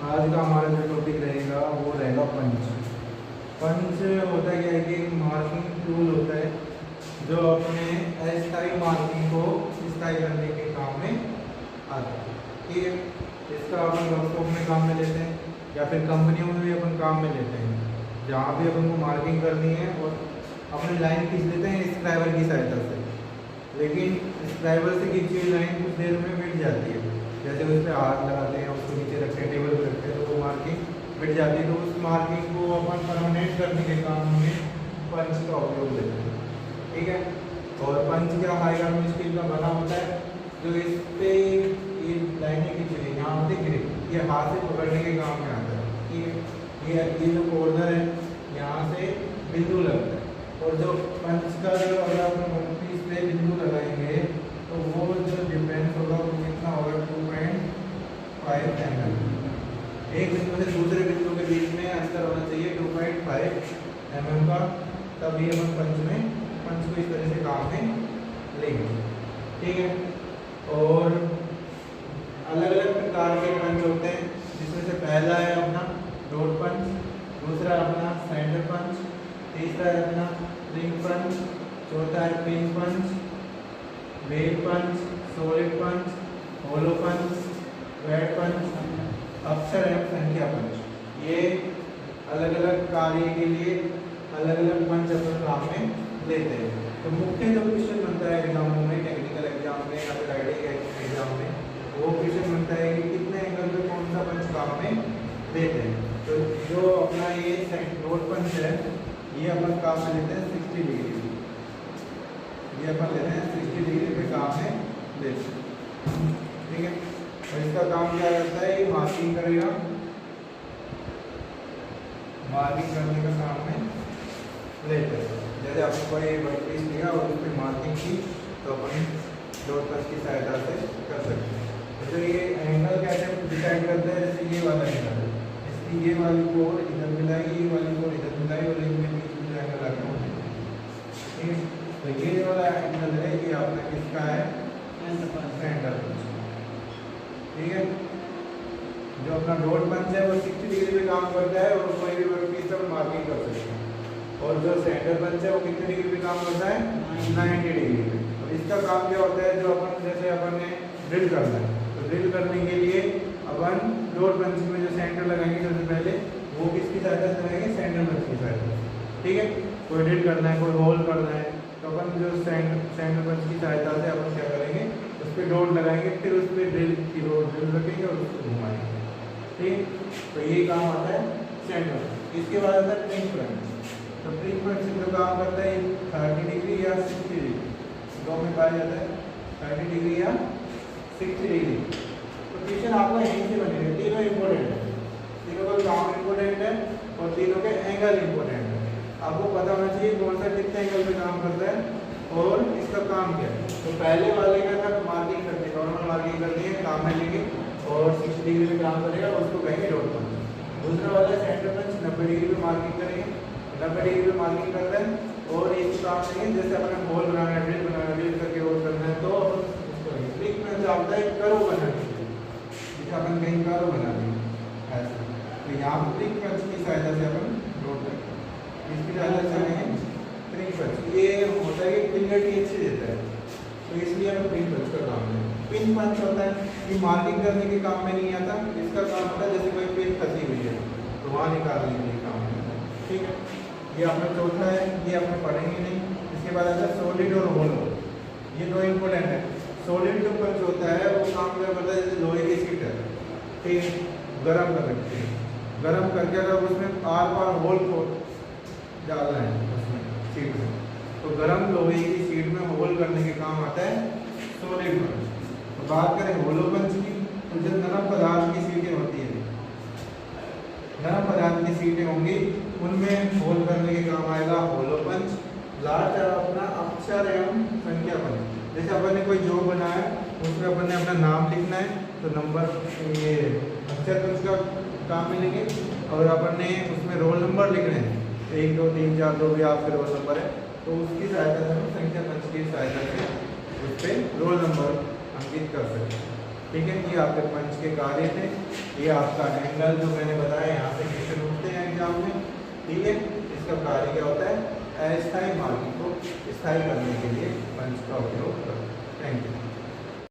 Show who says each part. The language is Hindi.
Speaker 1: आज का हमारा जो टॉपिक रहेगा वो रहेगा पंच। पंच होता क्या है कि एक मार्किंग टूल होता है जो अपने अस्थायी मार्किंग को स्थायी करने के काम में आता है। ठीक है, इसका अपन वर्कशॉप में काम में लेते हैं या फिर कंपनियों में भी अपन काम में लेते हैं, जहाँ भी अपन को मार्किंग करनी है और अपनी लाइन खींच लेते हैं स्क्राइबर की सहायता से। लेकिन स्क्राइबर से खींची हुई लाइन कुछ देर में मिट जाती है, जैसे उस पर हाथ लगाते हैं, उसको नीचे रखते हैं, टेबल पर रखते हैं, तो वो मार्किंग मिट जाती है। तो उस मार्किंग को अपन परमानेंट करने के काम में पंच का उपयोग लेते हैं। ठीक है, और पंच क्या हाईगार्मेंट स्टील का बना होता है, जो इस पे ये लाइनें खींची हुई यहाँ होती है, ये हाथ से पकड़ने के काम में आता है। ठीक है, ये जो कॉर्नर है यहाँ से बिंदु लगता है, और जो पंच का जो अगर अपन इस पे बिंदु लगाएंगे तो वो जो डिफरेंस होगा वो कितना होगा, 2.5 एम। एक बिंदु से दूसरे बिंदु के बीच में अंतर होना चाहिए 2.5 mm का, तब ये अपन पंच को इस तरह से काम में लेंगे। ठीक है, और अलग अलग प्रकार के पंच होते हैं, जिसमें से पहला है अपना डॉट पंच, दूसरा है अपना सेंटर पंच, तीसरा है अपना रिंग पंच, चौथा है पिन पंच, वेव पंच, सॉलिड पंच, होलो पंच, वेट पंच, अक्षर एवं संख्या पंच। ये अलग अलग कार्य के लिए अलग अलग पंच अपन काम में लेते हैं। तो मुख्य जो क्वेश्चन बनता है एग्जामों में, टेक्निकल एग्जाम में या फिर आईटी एग्जाम में, वो क्वेश्चन बनता है कि कितने एंगल पे कौन सा पंच काम में लेते हैं। तो जो अपना ये डॉट पंच है, ये अपन काम में लेते हैं 60 डिग्री, ये अपन लेते हैं 60 डिग्री पे काम में लेते हैं। ठीक है, और इसका काम क्या करता है, ये मार्किंग करेगा, मार्किंग करने का काम में लेते हैं। जैसे आपने कोई वर्कपीस लिया और उस पर मार्किंग की, तो अपन डॉट पंच की सहायता से कर सकते हैं। तो ये एंगल कैसे डिसाइड करते हैं, जैसे ये वाला एंगल है, इसकी ये वाली कोण इधर मिलाई, ये वाली कोण इधर मिलाई, और इनमें बीच में एंगल लगा हुआ है। ठीक है, तो ये वाला एंगल है, ये आपका किसका है, सेंटर पंच। ठीक है, जो अपना डॉट पंच है वो 60 डिग्री पे काम करता है, और कोई भी वर्कपीस पर मार्किंग कर सकते हैं। और जो सेंटर पंच है वो कितने डिग्री पे काम करता है, 90 डिग्री पे। और इसका काम क्या होता है, जो अपन जैसे अपन ने ड्रिल करना है, तो ड्रिल करने के लिए अपन डॉट पंच में जो सेंटर लगाएंगे सबसे पहले, वो किसकी सहायता से लगाएंगे, सेंटर पंच की सहायता से। ठीक है, कोई ड्रिल करना है, कोई होल करना है, तो अपन जो सेंटर पंच की सहायता से अपन क्या करेंगे, उस पर डॉट लगाएंगे, फिर उस पर ड्रिल की ड्रिल रखेंगे और उसको घुमाएंगे। ठीक, तो ये काम आता है सेंटर। इसके बाद आता है प्रिंग पंच। तो प्रिंग पंच जो काम करता है 30 डिग्री या 60 डिग्री, दो में पाया जाता है, 30 डिग्री या 60 डिग्री। तो क्वेश्चन आपका यहीं से बनेगा, तीनों इंपॉर्टेंट है, तीनों का काम इंपॉर्टेंट है और तीनों के एंगल इंपॉर्टेंट है। आपको पता होना चाहिए कौन सा कितने एंगल पे काम करता है और इसका काम क्या है। तो पहले वाले का था मार्किंग करनी, नॉर्मल मार्किंग करनी है, काम में लेंगे और 60 डिग्री पे काम करेगा, उसको कहेंगे डॉट पंच। दूसरा वाला सेंटर पंच 90 डिग्री पे मार्किंग करेंगे, 90 डिग्री पे मार्किंग कर रहे हैं और एक काम करेंगे, जैसे अपने होल बनाना है, ड्रिल बनाना है, ड्रिल करके होल करना है, तो उसको प्रिंग पंच आता है कर्व बनाने के लिए, जैसे अपन कहीं कर्व बना देंगे ऐसा, तो यहाँ प्रिंग पंच की सहायता से अपन ड्रॉ करेंगे, इसकी सहायता से हमें प्रिंग पंच। ये होता है कि क्लियरिटी अच्छी देता है, तो इसलिए हमें प्रिंग पंच का काम है। पिन पंच होता है, ये मार्किंग करने के काम में नहीं आता, इसका काम होता है जैसे कोई पिन फंसी हुई है तो वहाँ निकालने के लिए काम है। ठीक है, ये अपना चौथा है, ये अपने पढ़ेंगे नहीं। इसके बाद आता है सॉलिड और होलो, ये दो इंपॉर्टेंट है। सॉलिड जो पंच होता है वो काम क्या करता है, जैसे लोहे की सीट है, ठीक, गर्म कर रखते हैं, गर्म करके अगर उसमें आर पार होल को डालना है उसमें सीट में, तो गर्म लोहे की सीट में होल करने के काम आता है सॉलिड पंच। तो बात करें होलो पंच की, तो जो नरम पदार्थ की सीटें होती है, नरम पदार्थ की सीटें होंगी, उनमें होल करने के काम आएगा होलो पंच। लास्ट है अपना अक्षर एवं संख्या पंच। जैसे अपन ने कोई जॉब बनाया, उसमें अपन ने अपना नाम लिखना है, तो नंबर ये अक्षर पंच का काम में लिखे, और अपन ने उसमें रोल नंबर लिखने हैं, 1 2 3 4 जो भी आपके रोल नंबर है, तो उसकी सहायता से हम संख्या पंच की सहायता से उस पर रोल नंबर अंकित कर सकते हैं। ठीक है, ये आपके पंच के कार्य थे। ये आपका एंगल जो मैंने बताया, यहाँ से क्वेश्चन उठते हैं एग्जाम में, ठीक है। इसका कार्य क्या होता है, अस्थायी मार्किंग को स्थायी करने के लिए पंच का उपयोग करते हैं। Thank you.